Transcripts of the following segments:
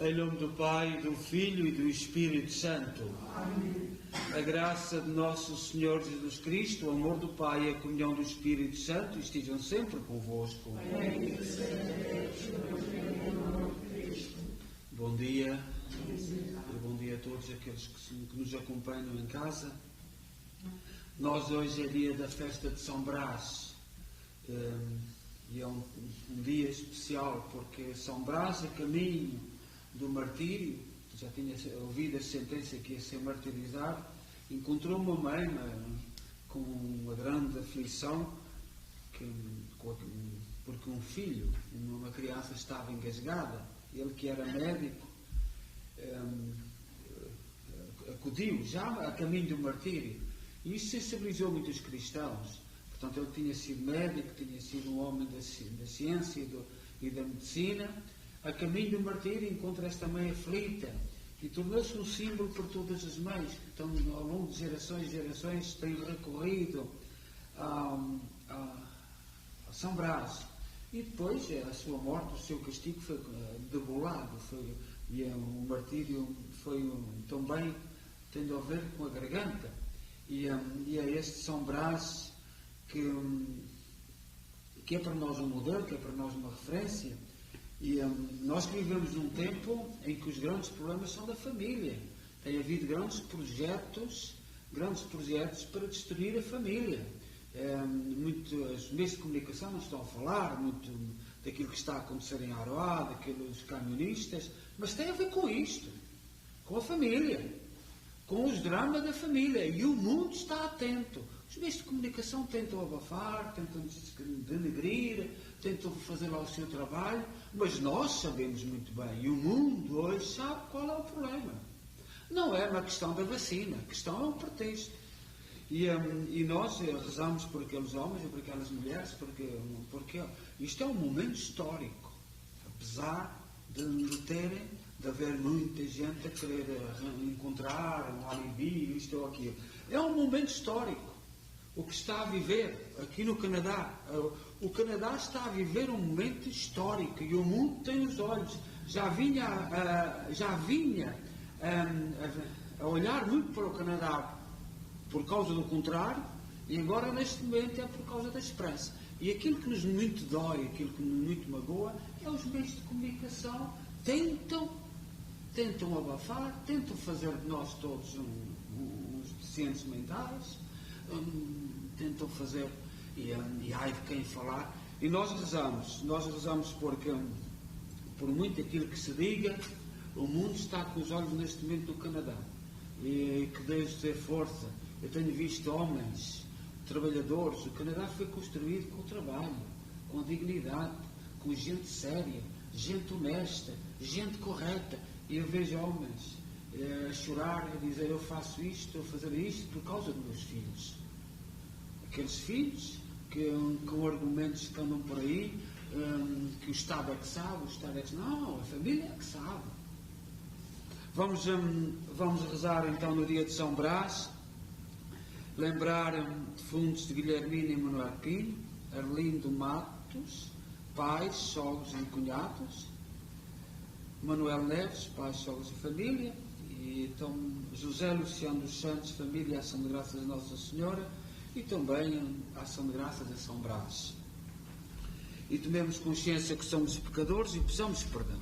Em nome do Pai, do Filho e do Espírito Santo. Amém. A graça de nosso Senhor Jesus Cristo, o amor do Pai e a comunhão do Espírito Santo estejam sempre convosco. Bom dia e bom dia a todos aqueles que nos acompanham em casa. Nós hoje é dia da festa de São Brás e é um dia especial porque São Brás, a caminho do martírio, já tinha ouvido a sentença que ia ser martirizado, encontrou uma mãe com uma grande aflição porque um filho, uma criança estava engasgada. Ele que era médico acudiu já a caminho do martírio, e isso sensibilizou muitos cristãos. Portanto, ele tinha sido médico, tinha sido um homem da ciência e da medicina. A caminho do martírio encontra esta mãe aflita e tornou-se um símbolo para todas as mães que estão ao longo de gerações e gerações têm recorrido a São Brás. E depois a sua morte, o seu castigo foi debulado, e o martírio foi também tendo a ver com a garganta. E é este São Brás que é para nós um modelo, que é para nós uma referência. E nós que vivemos num tempo em que os grandes problemas são da família. Tem havido grandes projetos para destruir a família. Os meios de comunicação não estão a falar muito daquilo que está a acontecer em Aroá, daqueles camionistas, mas tem a ver com isto, com a família, com os dramas da família, e o mundo está atento. Os meios de comunicação tentam abafar, tentam denegrir, tentam fazer lá o seu trabalho, mas nós sabemos muito bem, e o mundo hoje sabe qual é o problema. Não é uma questão da vacina, a questão é um pretexto. E nós rezamos por aqueles homens e por aquelas mulheres, porque isto é um momento histórico, apesar de haver muita gente a querer encontrar um alibi, isto ou aquilo. É um momento histórico. O que está a viver aqui no Canadá, o Canadá está a viver um momento histórico e o mundo tem os olhos, já vinha a olhar muito para o Canadá por causa do contrário, e agora neste momento é por causa da esperança. E aquilo que nos muito dói, aquilo que nos muito magoa, é os meios de comunicação tentam abafar, tentam fazer de nós todos uns deficientes mentais, tentam fazer, e ai de quem falar, e nós rezamos porque, por muito aquilo que se diga, o mundo está com os olhos neste momento no Canadá, e que Deus dê força. Eu tenho visto homens, trabalhadores. O Canadá foi construído com o trabalho, com a dignidade, com gente séria, gente honesta, gente correta, e eu vejo homens a chorar, a dizer: eu faço isto, estou a fazer isto por causa dos meus filhos. Aqueles filhos que com argumentos que andam por aí, que o Estado é que sabe, não, a família é que sabe. Vamos rezar então no dia de São Brás, lembrar defuntos de Guilhermina e Manuel Pinho, Arlindo Matos, pais, sogros e cunhados, Manuel Neves, pais, sogros e família, e então José Luciano dos Santos, família, ação de graças a Nossa Senhora, e também a ação de graças a São Brás. E tomemos consciência que somos pecadores e peçamos perdão.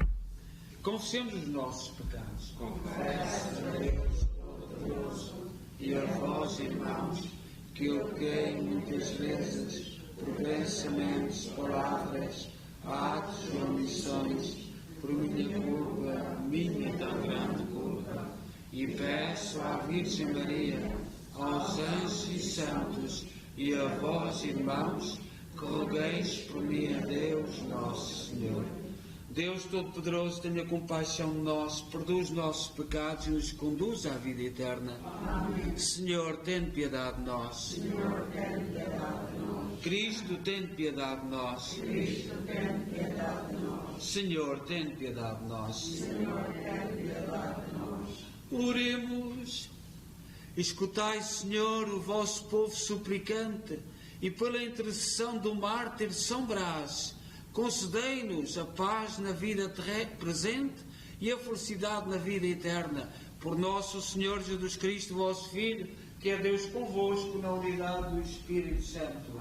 Confessemos os nossos pecados. Confesso a Deus Todo-Poderoso E a vós, irmãos, que eu pequei muitas vezes por pensamentos, palavras, atos e omissões, por minha culpa, minha tão grande culpa, e peço à Virgem Maria, aos anjos e santos, e a vós, irmãos, que rogueis por mim a Deus nosso Senhor. Deus Todo-Poderoso, tenha compaixão de nós, perdoa os nossos pecados e nos conduz à vida eterna. Amém. Senhor, tem piedade de nós. Senhor, tem piedade de nós. Cristo, tem piedade de nós. Cristo, tem piedade de nós. Senhor, tem piedade de nós. Senhor, tem piedade de nós. Oremos. Escutai, Senhor, o vosso povo suplicante, e pela intercessão do mártir São Brás, concedei-nos a paz na vida presente e a felicidade na vida eterna. Por nosso Senhor Jesus Cristo, vosso Filho, que é Deus convosco na unidade do Espírito Santo.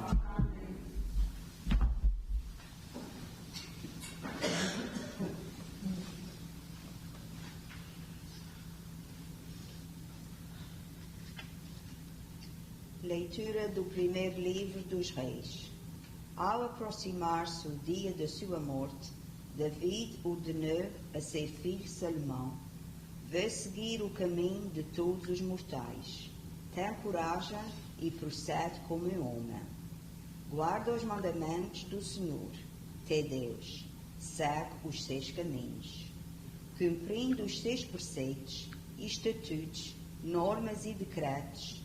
Leitura do primeiro livro dos Reis. Ao aproximar-se o dia da sua morte, David ordenou a seu filho Salomão: vê seguir o caminho de todos os mortais. Tem coragem e procede como um homem. Guarda os mandamentos do Senhor, teu Deus. Segue os seus caminhos. Cumprindo os seus preceitos, estatutos, normas e decretos,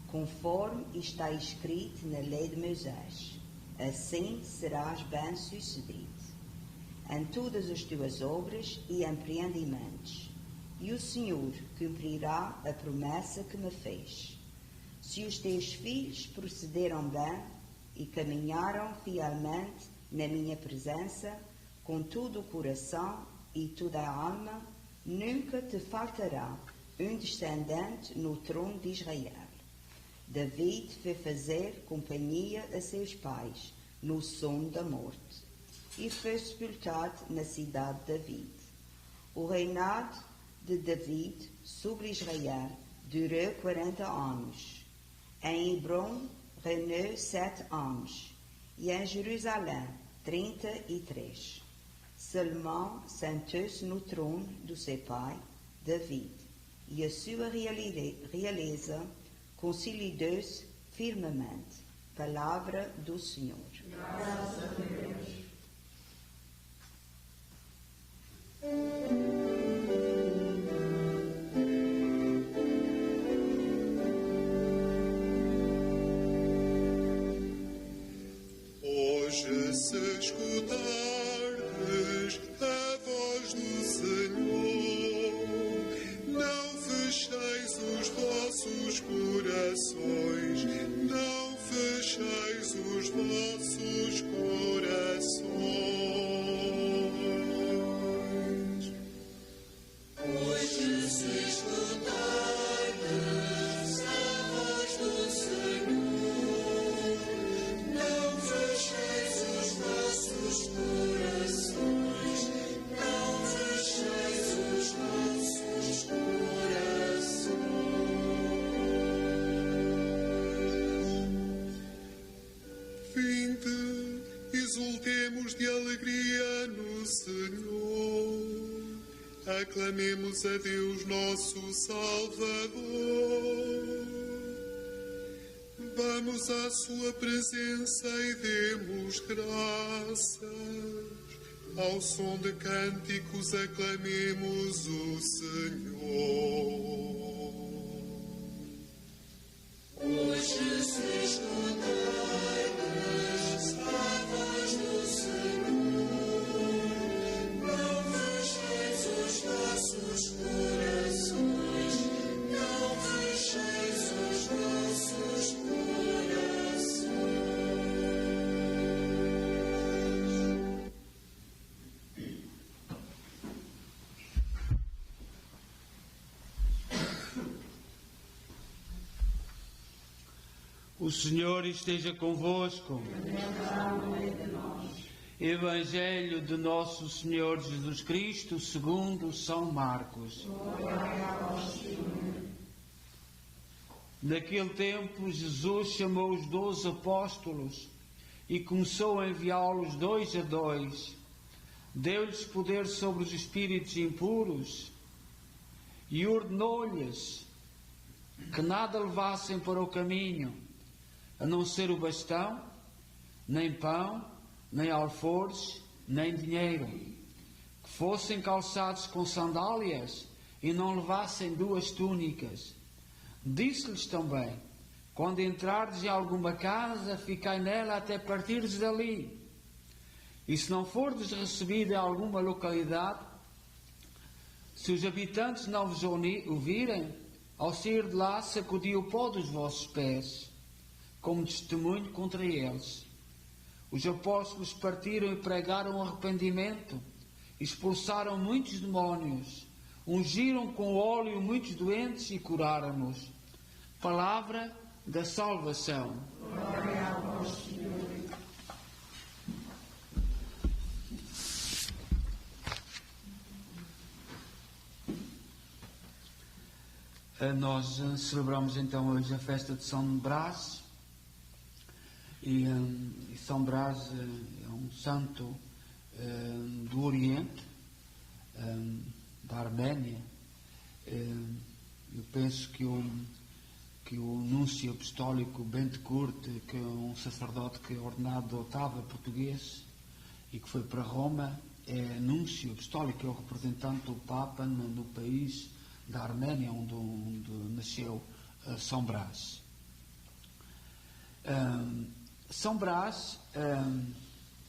conforme está escrito na lei de Moisés. Assim serás bem-sucedido em todas as tuas obras e empreendimentos, e o Senhor cumprirá a promessa que me fez. Se os teus filhos procederam bem e caminharam fielmente na minha presença, com todo o coração e toda a alma, nunca te faltará um descendente no trono de Israel. David foi fazer companhia a seus pais no sono da morte e foi sepultado na cidade de David. O reinado de David sobre Israel durou 40 anos. Em Hebron reinou 7 anos e em Jerusalém 33. Salomão sentou-se no trono do seu pai, David, e a sua realeza consolidou-se firmemente. Palavra do Senhor. Graças a Deus. Hoje, se escutardes a voz do Senhor, não fecheis os vossos corações, não fecheis os vossos corações. Hoje, se escutardes a voz do Senhor, não fecheis os vossos corações, não fecheis os vossos corações. Vinde, exultemos de alegria no Senhor, aclamemos a Deus nosso Salvador. Vamos à sua presença e demos graças. Ao som de cânticos aclamemos o Senhor. Hoje se escutardes a voz do Senhor, não fecheis os vossos corações, não fecheis os vossos corações. O Senhor esteja convosco. Evangelho de nosso Senhor Jesus Cristo segundo São Marcos. Naquele tempo, Jesus chamou os 12 apóstolos e começou a enviá-los 2 a 2. Deu-lhes poder sobre os espíritos impuros e ordenou-lhes que nada levassem para o caminho, a não ser o bastão, nem pão, nem alforjes, nem dinheiro. Que fossem calçados com sandálias e não levassem 2 túnicas. Disse-lhes também: quando entrardes em alguma casa, ficai nela até partirdes dali. E se não fordes recebido em alguma localidade, se os habitantes não vos ouvirem, ao sair de lá, sacudi o pó dos vossos pés, como testemunho contra eles. Os apóstolos partiram e pregaram o arrependimento expulsaram muitos demónios, ungiram com óleo muitos doentes e curaram-nos. Palavra da salvação. Glória a vós, Senhor. Nós celebramos então hoje a festa de São Brás, e São Brás é um santo do Oriente, da Arménia. Eu penso que o núncio apostólico Bentecourt, que é um sacerdote que é ordenado de Otávio português e que foi para Roma, é núncio apostólico, é o representante do Papa no país da Arménia, onde nasceu São Brás. São Brás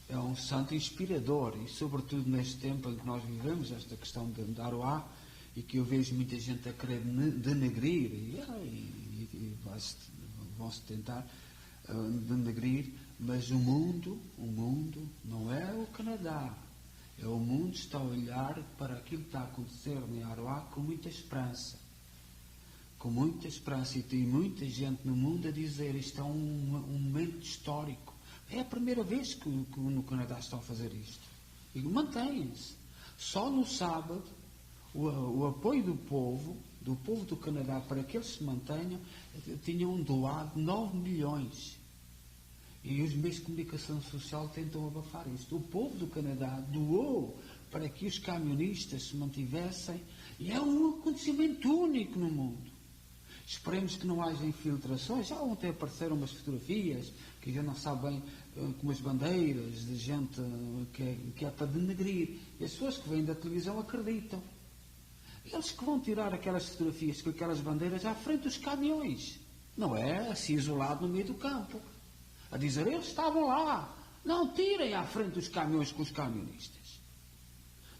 é um santo inspirador, e sobretudo neste tempo em que nós vivemos, esta questão de Aroá, e que eu vejo muita gente a querer denegrir, e vão-se tentar denegrir, mas o mundo não é o Canadá. O mundo está a olhar para aquilo que está a acontecer em Aroá com muita esperança. Com muita esperança. E tem muita gente no mundo a dizer isto é um momento histórico. É a primeira vez que no Canadá estão a fazer isto. E mantém-se. Só no sábado, o apoio do povo do Canadá para que eles se mantenham, tinham doado 9 milhões. E os meios de comunicação social tentam abafar isto. O povo do Canadá doou para que os camionistas se mantivessem, e é um acontecimento único no mundo. Esperemos que não haja infiltrações. Já ontem apareceram umas fotografias que já não sabem, com umas bandeiras de gente que é para denegrir. E as pessoas que vêm da televisão acreditam. Eles que vão tirar aquelas fotografias com aquelas bandeiras à frente dos caminhões. Não é assim isolado no meio do campo. A dizer, eles estavam lá. Não, tirem à frente dos caminhões com os camionistas.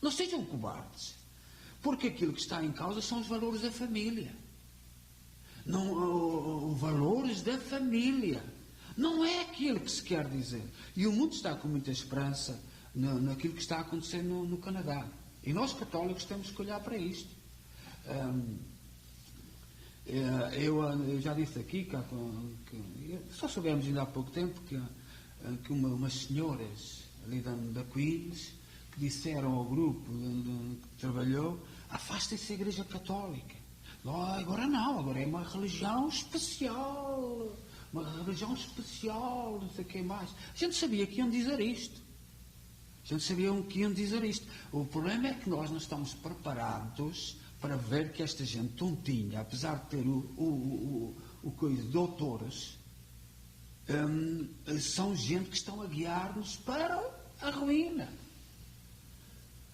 Não sejam cobardes. Porque aquilo que está em causa são os valores da família. Não, valores da família. Não é aquilo que se quer dizer. E o mundo está com muita esperança naquilo que está acontecendo no Canadá. E nós católicos temos que olhar para isto. Eu já disse aqui que só soubemos ainda há pouco tempo que umas senhoras ali da Queens que disseram ao grupo que trabalhou: afastem-se da Igreja Católica. Agora não, agora é uma religião especial, não sei o que mais. A gente sabia que iam dizer isto. O problema é que nós não estamos preparados para ver que esta gente tontinha, apesar de ter o coisa de doutores, são gente que estão a guiar-nos para a ruína.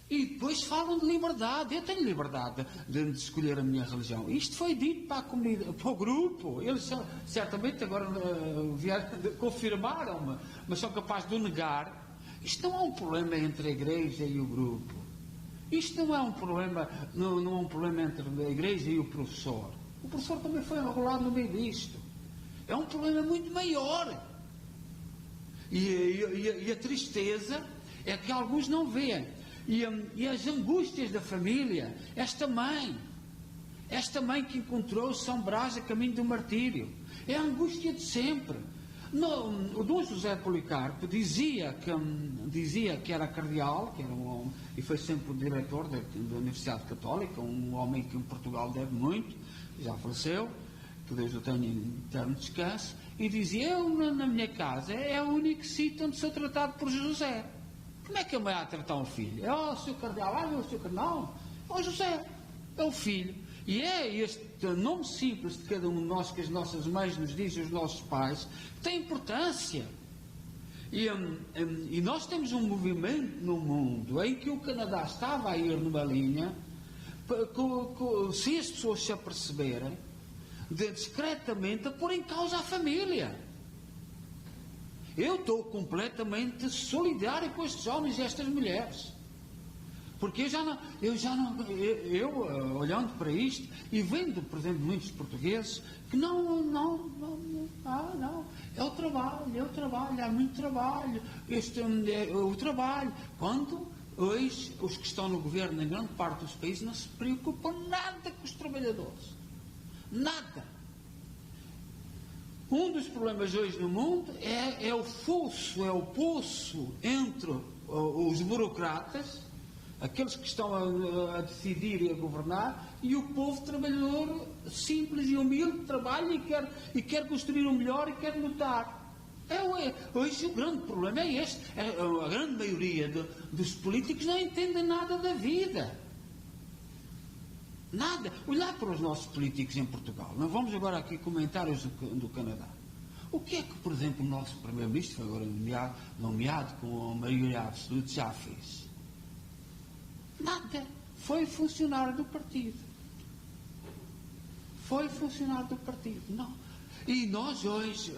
E depois falam de liberdade. Eu tenho liberdade de escolher a minha religião. Isto foi dito para a comunidade, para o grupo. Eles certamente agora confirmaram-me, mas são capazes de o negar. Isto não é um problema entre a igreja e o grupo. Isto não é um problema, não é um problema entre a igreja e o professor. O professor também foi enrolado no meio disto. É um problema muito maior. E a tristeza é que alguns não veem. E as angústias da família, esta mãe que encontrou São Brás a caminho do martírio, é a angústia de sempre. O Dom José de Policarpo dizia que era cardeal, que era um homem, e foi sempre o diretor da Universidade Católica, um homem que em Portugal deve muito, já faleceu, que Deus o tenha em eterno descanso, e dizia: eu na minha casa é o único sítio onde sou tratado por José. Como é que a mãe há de tratar um filho? É o seu cardeal, o seu cardeal? Não, José, é o filho. E é este nome simples de cada um de nós que as nossas mães nos dizem, os nossos pais, que tem importância. E nós temos um movimento no mundo em que o Canadá estava a ir numa linha, se as pessoas se aperceberem, discretamente a pôr em causa a família. Eu estou completamente solidário com estes homens e estas mulheres. Porque eu olhando para isto e vendo, por exemplo, muitos portugueses que não, é o trabalho, há muito trabalho, o trabalho, quando Hoje, os que estão no governo em grande parte dos países não se preocupam nada com os trabalhadores. Nada. Um dos problemas hoje no mundo é o fosso, é o poço entre os burocratas, aqueles que estão a decidir e a governar, e o povo trabalhador simples e humilde que trabalha e quer construir o melhor e quer lutar. Hoje o grande problema é este. A grande maioria dos políticos não entendem nada da vida. Nada. Olhar para os nossos políticos em Portugal. Não vamos agora aqui comentários do Canadá. O que é que, por exemplo, o nosso Primeiro-Ministro, agora nomeado com a maioria absoluta, já fez? Nada. Foi funcionário do partido. Foi funcionário do partido. Não. E nós hoje,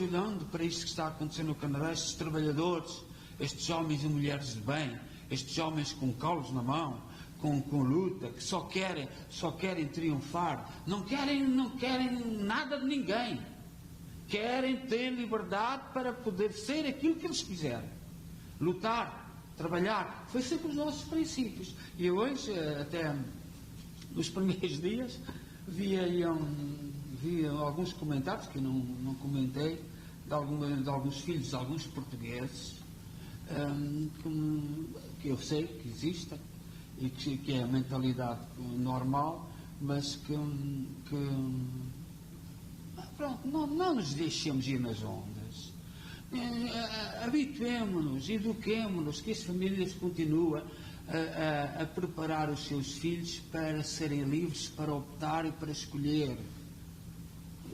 olhando para isto que está a acontecer no Canadá, estes trabalhadores, estes homens e mulheres de bem, estes homens com caulos na mão, com luta, que só querem triunfar, não querem nada de ninguém. Querem ter liberdade para poder ser aquilo que eles quiserem. Lutar, trabalhar. Foi sempre os nossos princípios. E hoje, até nos primeiros dias, via alguns comentários que eu não comentei, de alguns filhos de alguns portugueses, que eu sei que existem, e que é a mentalidade normal, mas que pronto, não nos deixemos ir nas ondas. Habituemo-nos, eduquemo-nos, que as famílias continuem a preparar os seus filhos para serem livres, para optar e para escolher.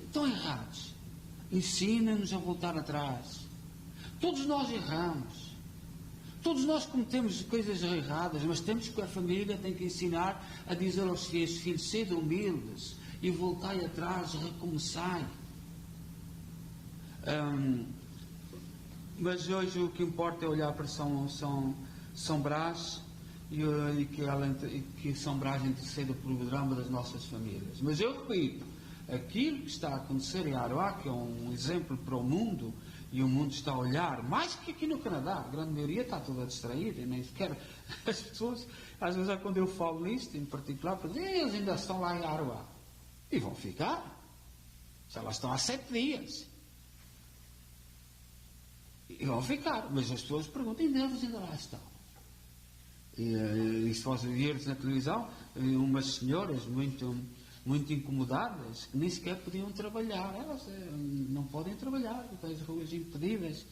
Estão errados. Ensina-nos a voltar atrás. Todos nós erramos. Todos nós cometemos coisas erradas, mas a família tem que ensinar a dizer aos seus filhos: sede humildes e voltai atrás, recomeçai. Mas hoje o que importa é olhar para São Brás e que São Brás interceda pelo drama das nossas famílias. Mas eu repito, aquilo que está a acontecer em Aroá, que é um exemplo para o mundo, e o mundo está a olhar, mais que aqui no Canadá, a grande maioria está toda distraída, e nem sequer as pessoas, às vezes quando eu falo nisto, em particular, eles ainda estão lá em Aroá. E vão ficar. Já lá estão há 7 dias. E vão ficar. Mas as pessoas perguntam: ainda lá estão? E se fosse ver na televisão, umas senhoras muito incomodadas, que nem sequer podiam trabalhar. Elas não podem trabalhar, têm as ruas impedidas.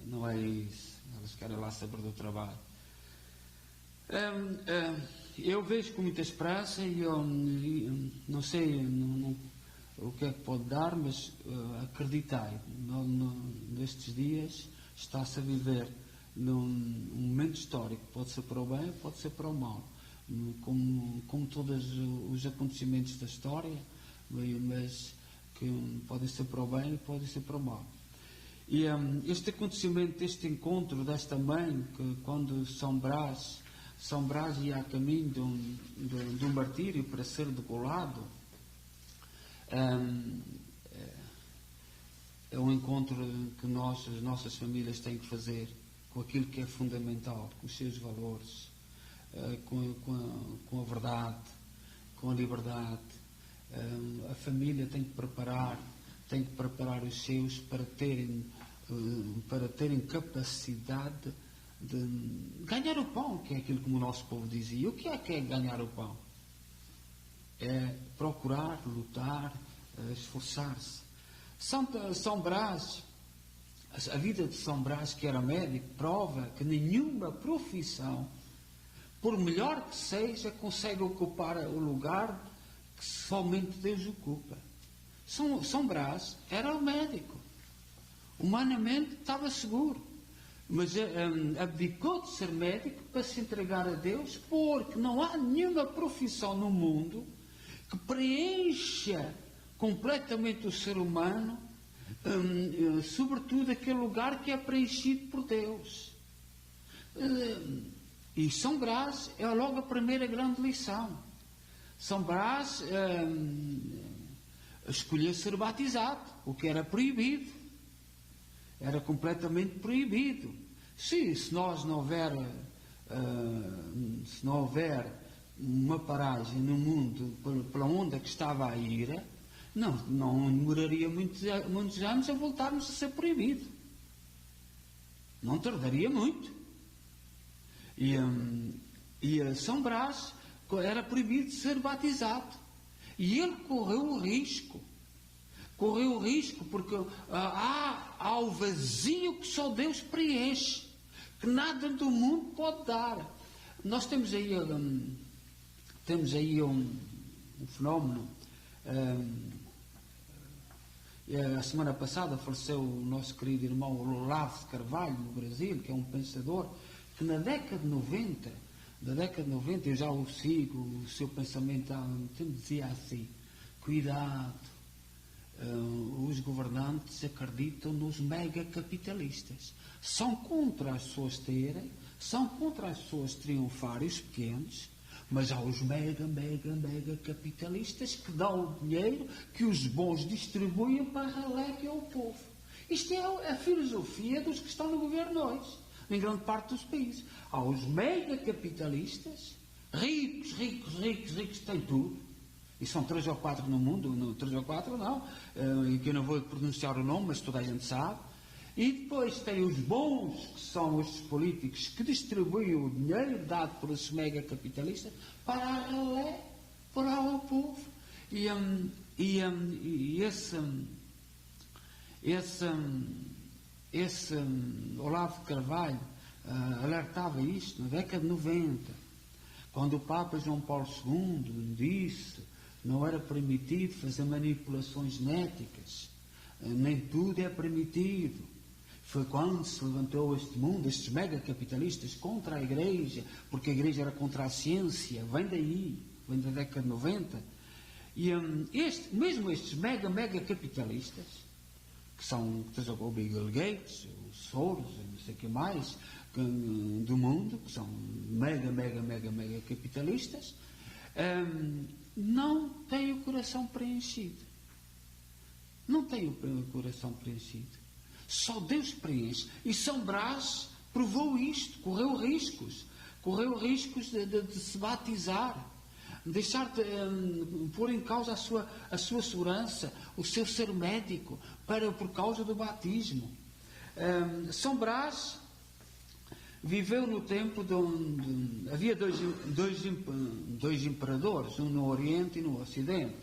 Não é isso. Elas querem lá saber do trabalho. Eu vejo com muita esperança e eu não sei o que é que pode dar, mas acreditai, nestes dias está-se a viver num momento histórico, pode ser para o bem, pode ser para o mal, como todos os acontecimentos da história, mas que podem ser para o bem e podem ser para o mal. E este acontecimento, este encontro desta mãe, que quando São Brás ia a caminho de um martírio para ser degolado, é um encontro que as nossas famílias têm que fazer com aquilo que é fundamental, com os seus valores, com a verdade, com a liberdade. A família tem que preparar os seus para terem capacidade de ganhar o pão, que é aquilo que o nosso povo dizia. O que é ganhar o pão? É procurar, lutar, esforçar-se. São Brás, a vida de São Brás, que era médico, prova que nenhuma profissão, por melhor que seja, consegue ocupar o lugar que somente Deus ocupa. São Brás era o médico. Humanamente estava seguro. Mas abdicou de ser médico para se entregar a Deus, porque não há nenhuma profissão no mundo que preencha completamente o ser humano, sobretudo aquele lugar que é preenchido por Deus. E São Brás é logo a primeira grande lição. São Brás escolheu ser batizado, o que era proibido. Era completamente proibido. Se nós não houver, se não houver uma paragem no mundo pela onda que estava a ir, não demoraria muitos anos a voltarmos a ser proibido. Não tardaria muito. E a São Brás era proibido de ser batizado. E ele correu o risco porque há o vazio que só Deus preenche, que nada do mundo pode dar. Nós temos aí um fenómeno. A semana passada faleceu o nosso querido irmão Olavo de Carvalho, no Brasil, que é um pensador que na década de 90, eu já o sigo, o seu pensamento dizia assim: cuidado, os governantes acreditam nos megacapitalistas, são contra as pessoas terem, são contra as pessoas triunfarem, os pequenos, mas há os mega capitalistas que dão o dinheiro que os bons distribuem para a ralé que é o povo. Isto é a filosofia dos que estão no governo hoje, em grande parte dos países. Há os mega capitalistas, ricos, têm tudo, e são 3 ou 4 no mundo, 3 ou 4 não, e que eu não vou pronunciar o nome, mas toda a gente sabe. E depois tem os bons, que são os políticos que distribuem o dinheiro dado por esses mega capitalistas para a ralé, para o povo. Esse Olavo de Carvalho alertava isto na década de 90, quando o Papa João Paulo II disse que não era permitido fazer manipulações genéticas, nem tudo é permitido. Foi quando se levantou este mundo, estes megacapitalistas contra a Igreja, porque a Igreja era contra a ciência, vem da década de 90. E mesmo estes megacapitalistas, que são o Bill Gates, o Soros, não sei o que mais, do mundo, que são mega capitalistas, não têm o coração preenchido. Não têm o coração preenchido. Só Deus preenche. E São Brás provou isto, correu riscos de se batizar, deixar de pôr em causa a sua segurança, o seu ser médico, por causa do batismo. São Brás viveu no tempo onde havia dois imperadores, um no Oriente e no Ocidente.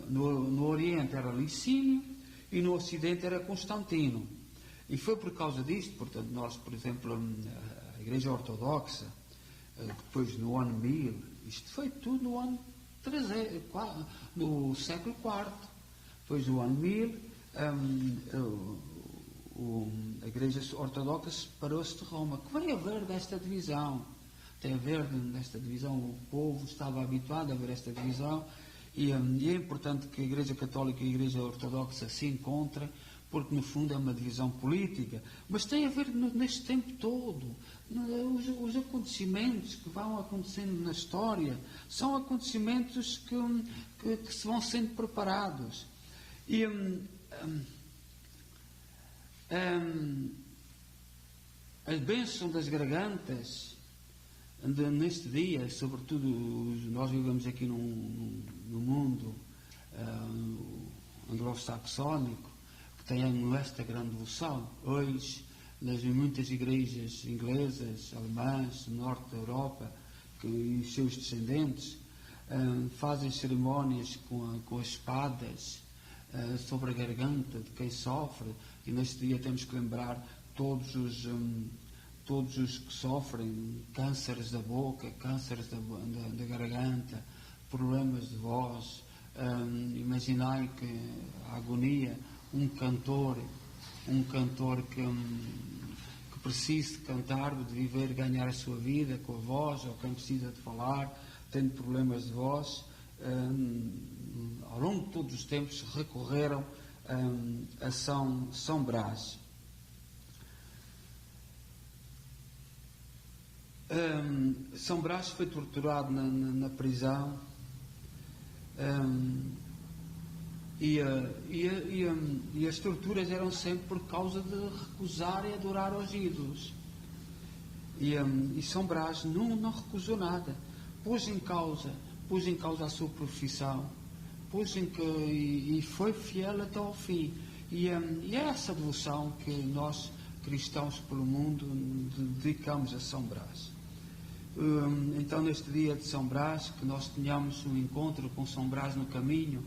No Oriente era Licínio e no Ocidente era Constantino. E foi por causa disto, portanto, nós, por exemplo, a Igreja Ortodoxa, depois no ano 1000, isto foi tudo no ano 300, no século IV, depois do ano 1000, a Igreja Ortodoxa separou-se de Roma. Que vai haver desta divisão? Tem a ver desta divisão, o povo estava habituado a ver esta divisão. E é importante que a Igreja Católica e a Igreja Ortodoxa se encontrem, porque no fundo é uma divisão política, mas tem a ver neste tempo todo. Os acontecimentos que vão acontecendo na história são acontecimentos que se vão sendo preparados. E a bênção das gargantas neste dia, sobretudo nós vivemos aqui no mundo anglo-saxónico, que tem esta grande devoção. Hoje, nas muitas igrejas inglesas, alemãs, do norte da Europa, e os seus descendentes fazem cerimónias com as espadas sobre a garganta de quem sofre, e neste dia temos que lembrar todos os que sofrem cânceres da boca, cânceres da garganta, problemas de voz. Imaginai que a agonia, um cantor que precisa de cantar, de viver, ganhar a sua vida com a voz, ou quem precisa de falar, tendo problemas de voz, ao longo de todos os tempos recorreram a São Brás. São Brás foi torturado na prisão, E as torturas eram sempre por causa de recusar e adorar aos ídolos. E São Brás não recusou nada, pôs em causa a sua profissão, e foi fiel até ao fim. E é essa devoção que nós, cristãos pelo mundo, dedicamos a São Brás. Então, neste dia de São Brás, que nós tenhamos um encontro com São Brás no caminho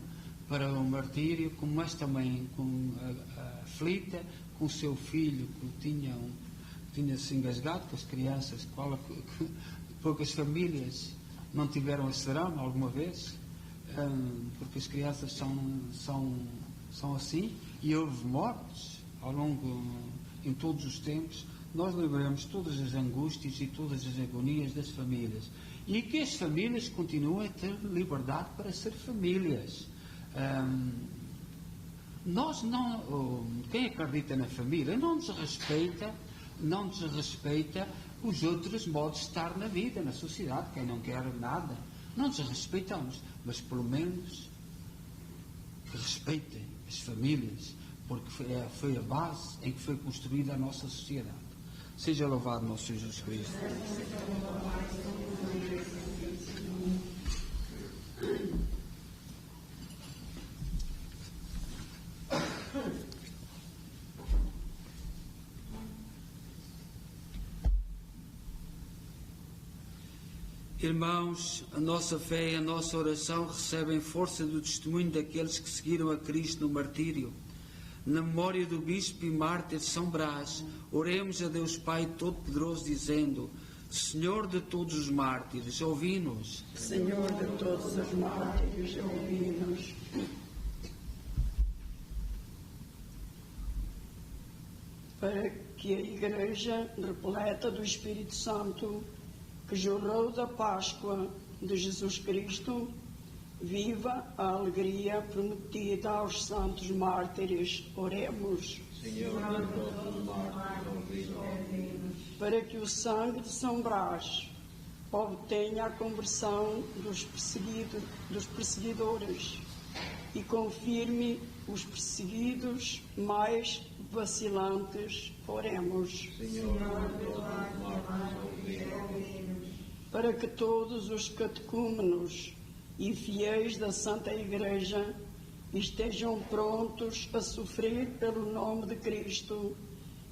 para o martírio, mas também com a aflita, com o seu filho que tinha-se engasgado com as crianças. Poucas famílias não tiveram esse drama alguma vez, porque as crianças são assim, e houve mortes ao longo, em todos os tempos. Nós lembramos todas as angústias e todas as agonias das famílias, e que as famílias continuem a ter liberdade para ser famílias. Quem acredita na família não desrespeita os outros modos de estar na vida, na sociedade. Quem não quer nada, não desrespeitamos, mas pelo menos que respeitem as famílias, porque foi a base em que foi construída a nossa sociedade. Seja louvado nosso Jesus Cristo. Irmãos, a nossa fé e a nossa oração recebem força do testemunho daqueles que seguiram a Cristo no martírio. Na memória do Bispo e Mártir São Brás, oremos a Deus Pai Todo-Poderoso, dizendo: Senhor de todos os mártires, ouvi-nos. Senhor de todos os mártires, ouvi-nos. Para que a Igreja, repleta do Espírito Santo, que jorrou da Páscoa de Jesus Cristo, viva a alegria prometida aos santos mártires. Oremos. Senhor de todos os mártires, ouvi-nos. Para que o sangue de São Brás obtenha a conversão dos perseguidores e confirme os perseguidos mais vacilantes. Oremos. Senhor de todos os mártires, ouvi-nos. Para que todos os catecúmenos e fiéis da Santa Igreja estejam prontos a sofrer pelo nome de Cristo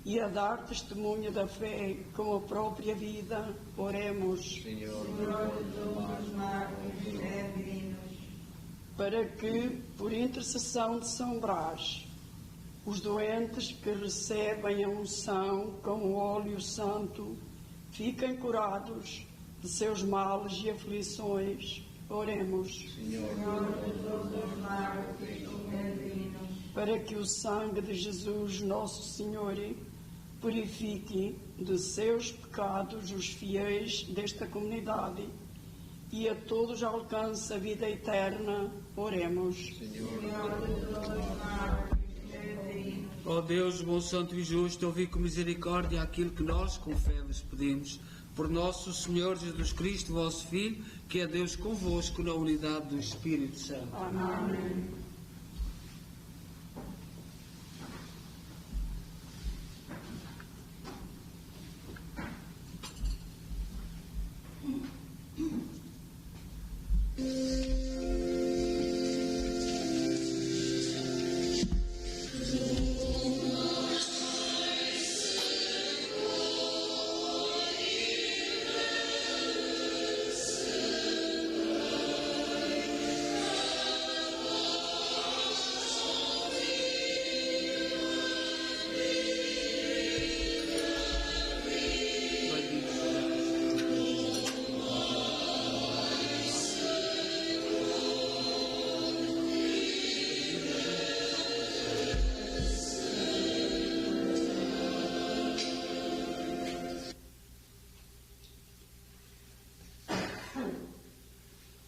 e a dar testemunho da fé com a própria vida. Oremos. Senhor de todos os mártires, ouvi-nos. Para que, por intercessão de São Brás, os doentes que recebem a unção com o óleo santo fiquem curados de seus males e aflições. Oremos. Senhor de todos os mártires, ouvi-nos. Para que o sangue de Jesus, nosso Senhor, purifique de seus pecados os fiéis desta comunidade e a todos alcance a vida eterna. Oremos. Senhor de todos os mártires, ouvi-nos. Ó Deus, bom, santo e justo, ouvi com misericórdia aquilo que nós com fé vos pedimos. Por nosso Senhor Jesus Cristo, vosso Filho, que é Deus convosco na unidade do Espírito Santo. Amém.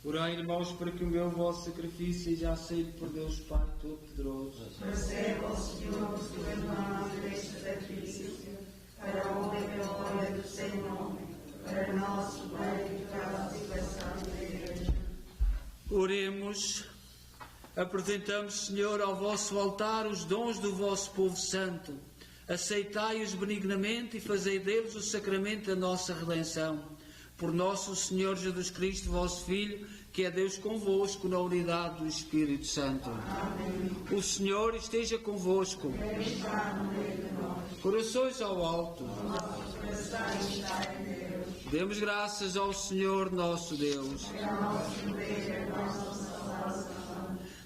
Orai, irmãos, para que o meu vosso sacrifício seja aceito por Deus Pai Todo-Poderoso. Receba, ó Senhor, os teus irmãos deste sacrifício, para a honra e glória do seu nome, para nosso bem e para a salvação da Igreja. Oremos. Apresentamos, Senhor, ao vosso altar os dons do vosso povo santo. Aceitai-os benignamente e fazei deles o sacramento da nossa redenção. Por nosso Senhor Jesus Cristo, vosso Filho, que é Deus convosco na unidade do Espírito Santo. Amém. O Senhor esteja convosco. Corações ao alto. Demos graças ao Senhor nosso Deus.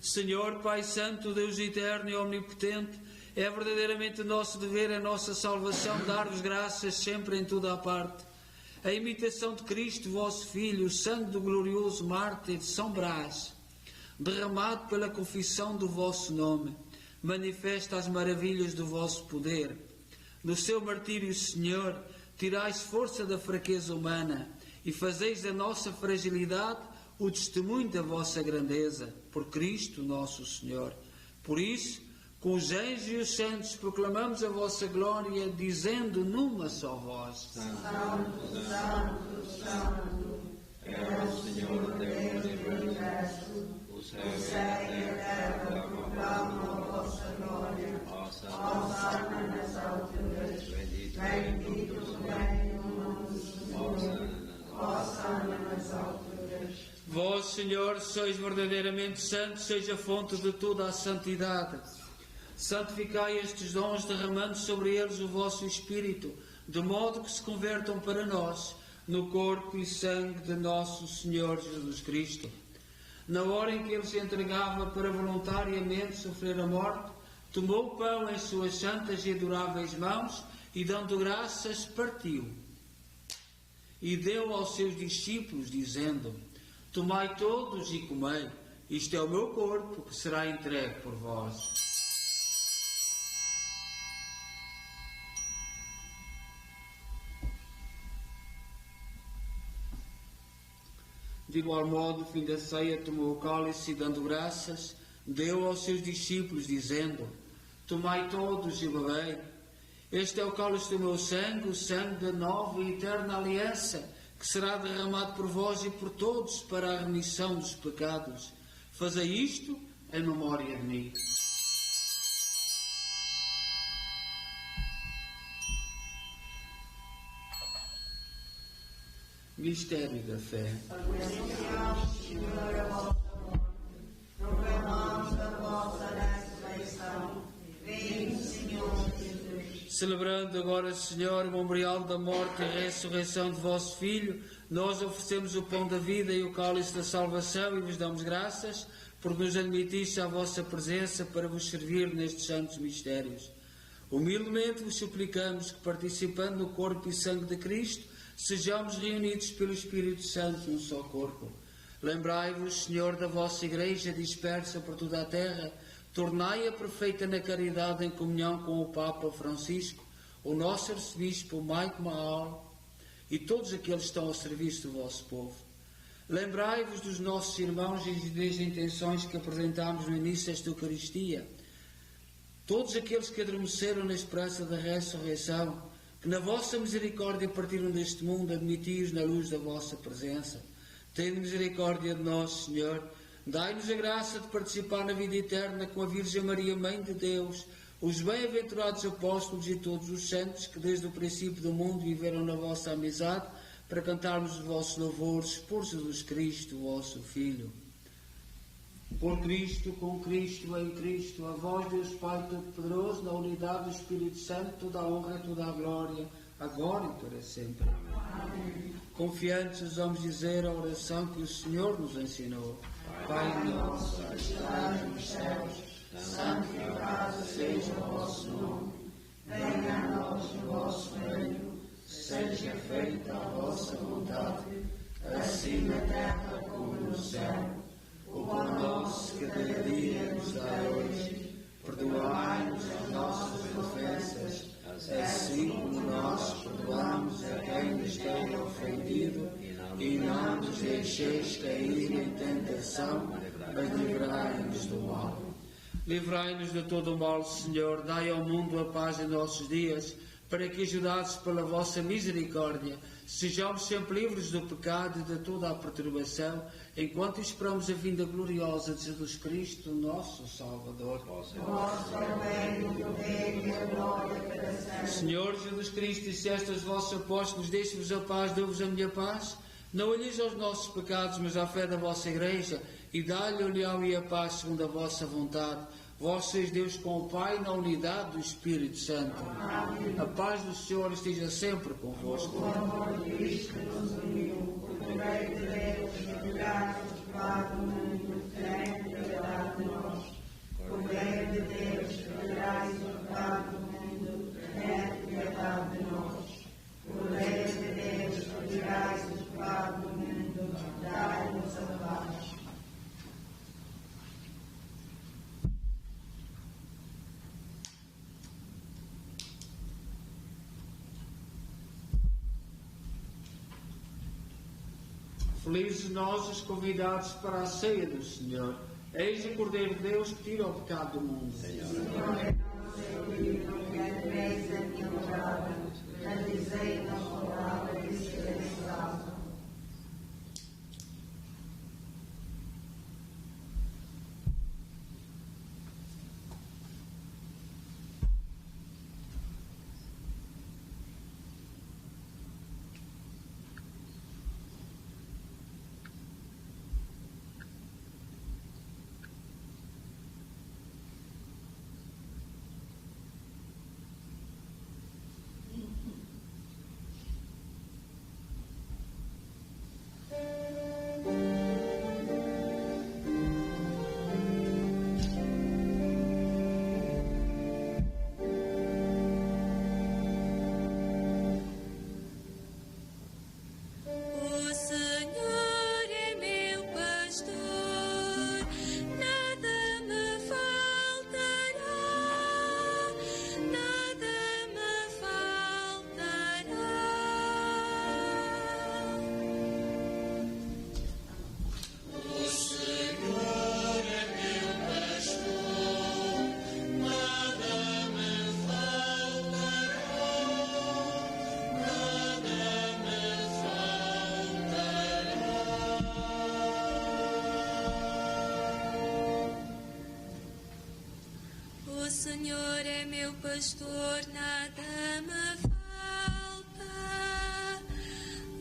Senhor, Pai Santo, Deus eterno e omnipotente, é verdadeiramente nosso dever, a nossa salvação, dar-vos graças sempre em toda a parte. A imitação de Cristo, vosso Filho, o sangue do glorioso mártir de São Brás, derramado pela confissão do vosso nome, manifesta as maravilhas do vosso poder. No seu martírio, Senhor, tirais força da fraqueza humana e fazeis da nossa fragilidade o testemunho da vossa grandeza, por Cristo nosso Senhor. Por isso, com os anjos e os santos, proclamamos a vossa glória, dizendo numa só voz: Santo, Santo, Santo, é o Senhor Deus do universo. O céu e a terra proclamam a vossa glória. Hosana nas alturas, bendito vem o nome do Senhor. Hosana nas alturas. Vós, Senhor, sois verdadeiramente santos, seja a fonte de toda a santidade. Santificai estes dons, derramando sobre eles o vosso Espírito, de modo que se convertam para nós no corpo e sangue de nosso Senhor Jesus Cristo. Na hora em que ele se entregava para voluntariamente sofrer a morte, tomou o pão em suas santas e adoráveis mãos e, dando graças, partiu. E deu aos seus discípulos, dizendo: Tomai todos e comei, isto é o meu corpo que será entregue por vós. De igual modo, fim da ceia, tomou o cálice e, dando graças, deu aos seus discípulos, dizendo: Tomai todos e bebei. Este é o cálice do meu sangue, o sangue da nova e eterna aliança, que será derramado por vós e por todos para a remissão dos pecados. Fazei isto em memória de mim. Mistério da fé. Anunciamos, Senhor, a vossa morte, proclamamos a vossa ressurreição. Vem, Senhor Jesus. Celebrando agora, Senhor, o memorial da morte e ressurreição de vosso Filho, nós oferecemos o pão da vida e o cálice da salvação e vos damos graças por nos admitisse à vossa presença para vos servir nestes santos mistérios. Humildemente vos suplicamos que, participando no corpo e sangue de Cristo, sejamos reunidos pelo Espírito Santo num só corpo. Lembrai-vos, Senhor, da vossa Igreja dispersa por toda a terra, tornai-a perfeita na caridade em comunhão com o Papa Francisco, o nosso arcebispo Mike Mahal e todos aqueles que estão ao serviço do vosso povo. Lembrai-vos dos nossos irmãos e das intenções que apresentámos no início desta Eucaristia, todos aqueles que adormeceram na esperança da ressurreição, que na vossa misericórdia partiram deste mundo, admiti-os na luz da vossa presença. Tende misericórdia de nós, Senhor. Dai-nos a graça de participar na vida eterna com a Virgem Maria, Mãe de Deus, os bem-aventurados apóstolos e todos os santos que desde o princípio do mundo viveram na vossa amizade, para cantarmos os vossos louvores por Jesus Cristo, vosso Filho. Por Cristo, com Cristo, em Cristo, a vós, Deus Pai Todo-Poderoso, na unidade do Espírito Santo, toda a honra e toda a glória, agora e para sempre. Amém. Confiantes, vamos dizer a oração que o Senhor nos ensinou. Pai nosso, que estás nos céus, santificado seja o vosso nome. Venha a nós o vosso reino, seja feita a vossa vontade, assim na terra como no céu. O pão nosso que cada dia nos dá hoje, perdoai-nos as nossas ofensas, assim como nós perdoamos a quem nos tem ofendido, e não nos deixeis cair em tentação, mas livrai-nos do mal. Livrai-nos de todo o mal, Senhor, dai ao mundo a paz em nossos dias, para que, ajudados pela vossa misericórdia, sejamos sempre livres do pecado e de toda a perturbação, enquanto esperamos a vinda gloriosa de Jesus Cristo, nosso Salvador. Senhor Jesus Cristo, disseste aos vossos apóstolos: deixe-vos a paz, dou-vos a minha paz. Não olheis aos nossos pecados, mas à fé da vossa Igreja, e dá-lhe a união e a paz segundo a vossa vontade. Vós sois Deus com o Pai, na unidade do Espírito Santo. Amém. A paz do Senhor esteja sempre convosco. O amor de Cristo nos uniu, o poder de Deus, a graça do Pai do mundo, tem piedade de nós. O poder de Deus, a graça do Pai do mundo, tem piedade de nós. O poder de Deus, a graça do Pai do mundo, dai-nos a paz. Felizes nós os convidados para a ceia do Senhor. Eis o Cordeiro de Deus que tira o pecado do mundo. Senhor, não sei livro, que entreis a minha morada, mas dizei na palavra e sereis salvos. Pastor, nada me falta,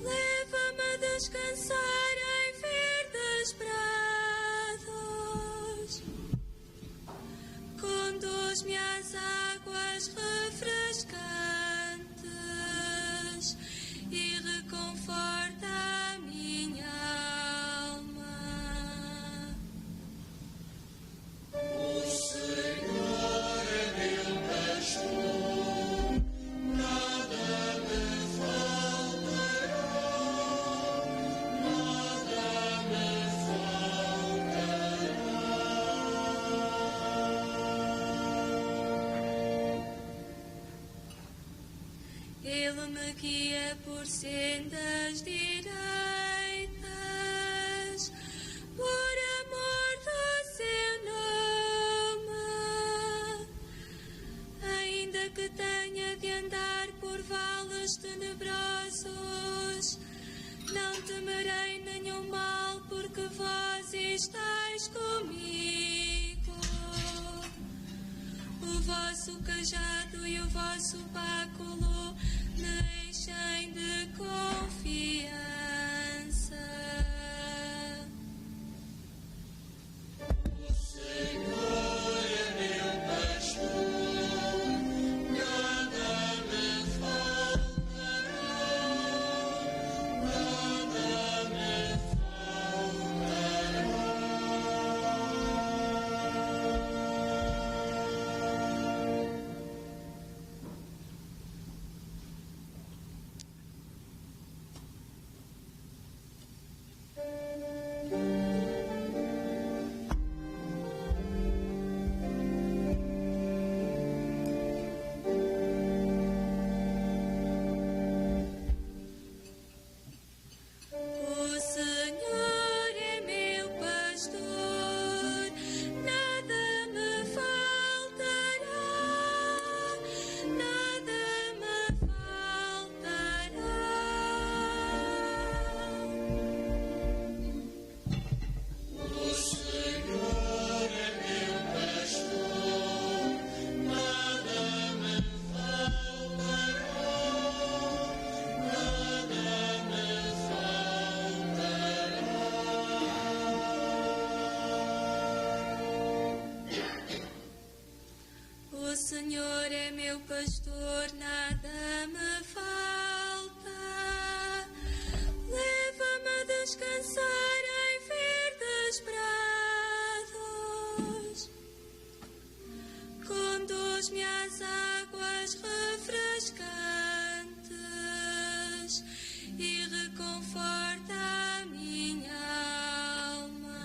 leva-me a descansar em verdes prados, conduz-me às águas refrescantes e reconforta a minha alma. O Senhor é meu pastor, nada me faltará, nada me faltará. Ele me guia por sendas direitas, por amor do seu nome. Ainda que tenha de andar por vales tenebrosos, não temerei nenhum mal, porque vós estáis comigo. O vosso cajado e o vosso báculo me enchem de confiança. O Senhor é meu pastor, nada me faltará, nada me faltará. Senhor é meu pastor, nada me falta. Leva-me a descansar em verdes prados. Conduz-me às águas refrescantes e reconforta a minha alma.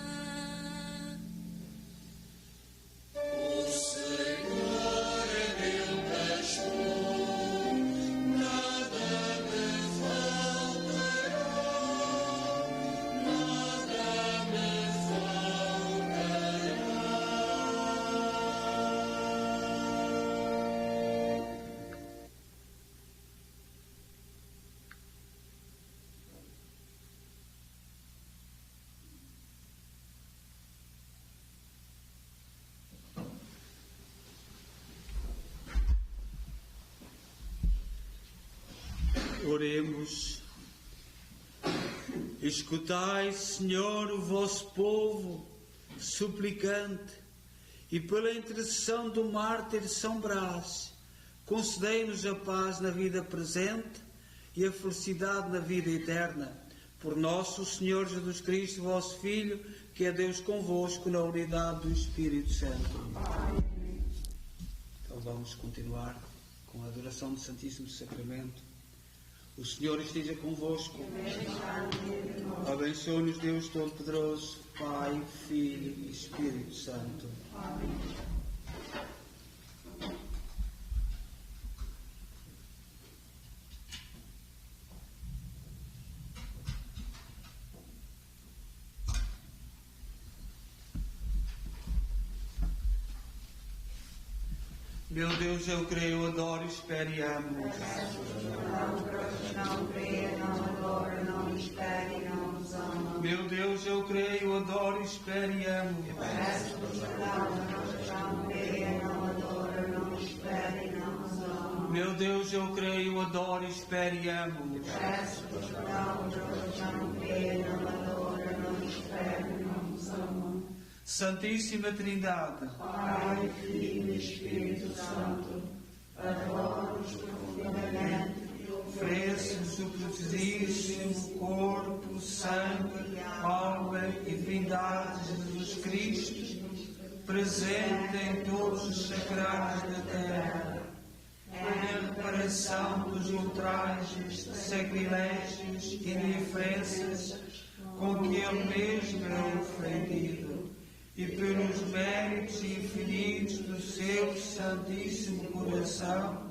O Senhor é meu pastor, nada me faltará, nada me faltará. Oremos. Escutai, Senhor, o vosso povo suplicante, e pela intercessão do mártir São Brás, concedei-nos a paz na vida presente e a felicidade na vida eterna. Por nosso Senhor Jesus Cristo, vosso Filho, que é Deus convosco na unidade do Espírito Santo. Então vamos continuar com a adoração do Santíssimo Sacramento. O Senhor esteja convosco. Abençoe-nos Deus Todo-Poderoso, Pai, Filho e Espírito Santo. Amém. Meu Deus, eu creio, adoro, espero e amo. Não creia, não adora, não espere, não nos ama. Meu Deus, eu creio, adoro, espero e amo. Peço-vos perdão, não creia, não adora, não espere, não nos ama. Meu Deus, eu creio, adoro, espero e amo. Peço-vos perdão, não creia, não adora, não espere, não nos ama. Santíssima Trindade, Pai, Filho e Espírito Santo, adoro-vos profundamente. ofereço o preciosíssimo corpo, sangue, alma e divindade de Jesus Cristo, presente em todos os sacrários da terra, em reparação dos ultrajes, sacrilégios e indiferenças com que Ele mesmo é ofendido, e pelos méritos infinitos do seu Santíssimo Coração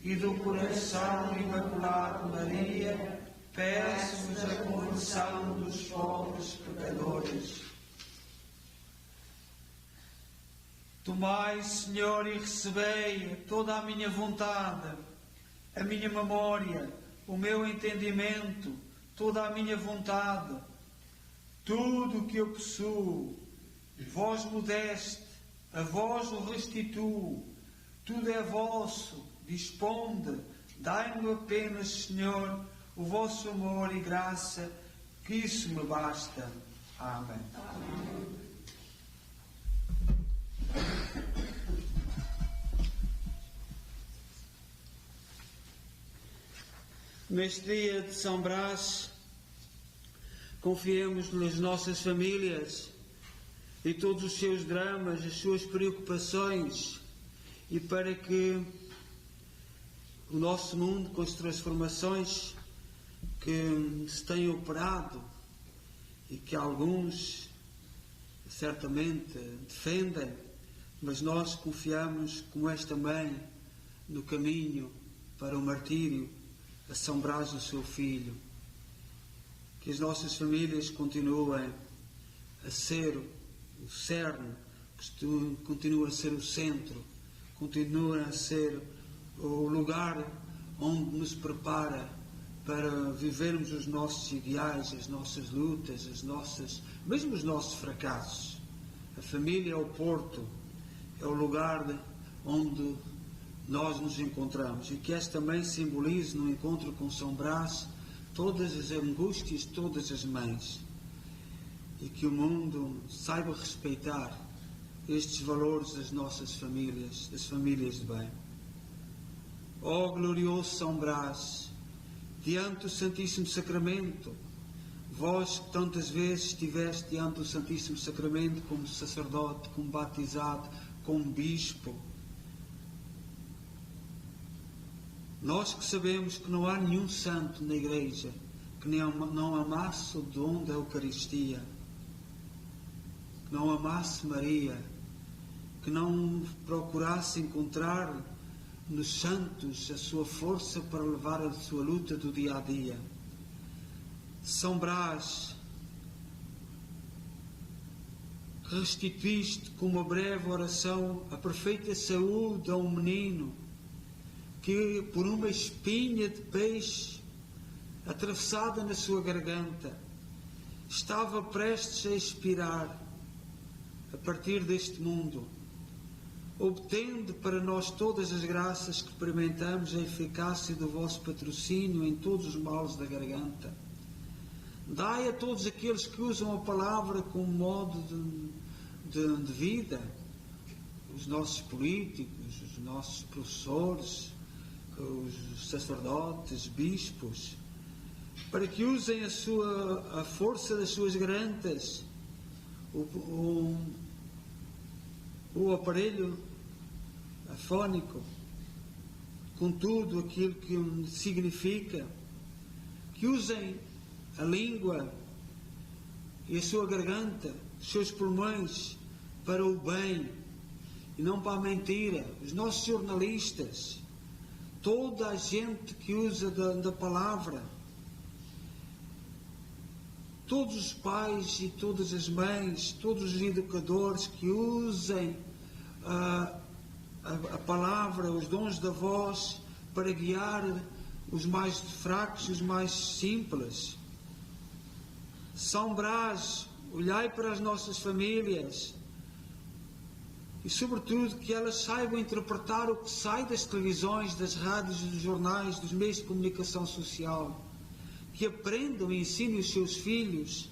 e do Coração Imaculado de Maria, peço-vos a conversão dos pobres pecadores. Tomai, Senhor, e recebei toda a minha vontade, a minha memória, o meu entendimento, toda a minha vontade, tudo o que eu possuo. Vós me deste, a vós o restituo, tudo é vosso, disponde, dai-me apenas, Senhor, o vosso amor e graça, que isso me basta. Amém. Amém. Neste dia de São Brás, confiemos nas nossas famílias e todos os seus dramas, as suas preocupações, e para que o nosso mundo, com as transformações que se têm operado e que alguns certamente defendem, mas nós confiamos, como esta mãe, no caminho para o martírio, a São Brás, o seu filho. Que as nossas famílias continuem a ser o cerne, que continua a ser o centro, continua a ser o lugar onde nos prepara para vivermos os nossos ideais, as nossas lutas, mesmo os nossos fracassos. A família é o porto, é o lugar onde nós nos encontramos, e que esta também simbolize no encontro com São Brás todas as angústias, todas as mães, e que o mundo saiba respeitar estes valores das nossas famílias, das famílias de bem. Ó glorioso São Brás, diante do Santíssimo Sacramento, vós que tantas vezes estiveste diante do Santíssimo Sacramento como sacerdote, como batizado, como bispo, nós que sabemos que não há nenhum santo na Igreja que não amasse o dom da Eucaristia, que não amasse Maria, que não procurasse encontrar nos santos a sua força para levar a sua luta do dia a dia. São Brás, restituíste com uma breve oração a perfeita saúde a um menino que, por uma espinha de peixe atravessada na sua garganta, estava prestes a expirar a partir deste mundo, obtendo para nós todas as graças que experimentamos a eficácia do vosso patrocínio em todos os males da garganta. Dai a todos aqueles que usam a palavra como modo de vida, os nossos políticos, os nossos professores, os sacerdotes, bispos, para que usem a força das suas gargantas, o aparelho afónico, com tudo aquilo que significa, que usem a língua e a sua garganta, os seus pulmões, para o bem e não para a mentira. Os nossos jornalistas, toda a gente que usa da palavra, todos os pais e todas as mães, todos os educadores que usem a palavra, os dons da voz, para guiar os mais fracos e os mais simples. São Brás, olhai para as nossas famílias e, sobretudo, que elas saibam interpretar o que sai das televisões, das rádios, dos jornais, dos meios de comunicação social. Que aprendam e ensinem os seus filhos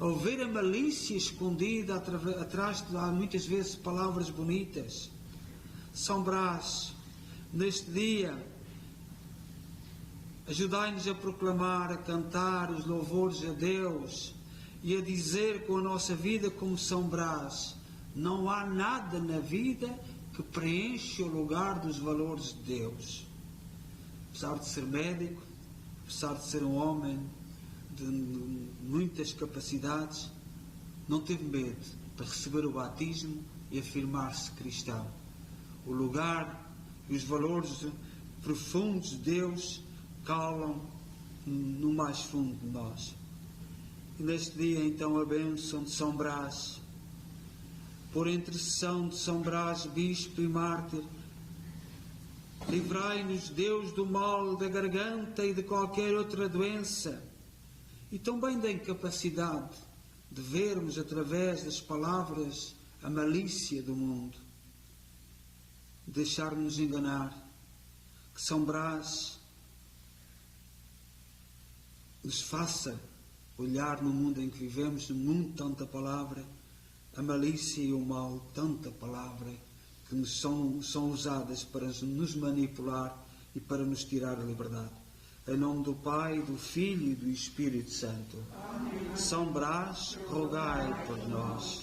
a ver a malícia escondida atrás de, muitas vezes, palavras bonitas. São Brás, neste dia, ajudai-nos a proclamar, a cantar os louvores a Deus e a dizer com a nossa vida como São Brás: não há nada na vida que preencha o lugar dos valores de Deus. Apesar de ser médico, apesar de ser um homem de muitas capacidades, não teve medo para receber o batismo e afirmar-se cristão. O lugar e os valores profundos de Deus calam no mais fundo de nós. E neste dia, então, a bênção de São Brás, por intercessão de São Brás, bispo e mártir, livrai-nos, Deus, do mal da garganta e de qualquer outra doença, e também da incapacidade de vermos através das palavras a malícia do mundo, deixar-nos enganar. Que São Brás nos faça olhar no mundo em que vivemos, no mundo de tanta palavra, a malícia e o mal, tanta palavra que são usadas para nos manipular e para nos tirar a liberdade. Em nome do Pai, do Filho e do Espírito Santo. Amém. São Brás, rogai por nós.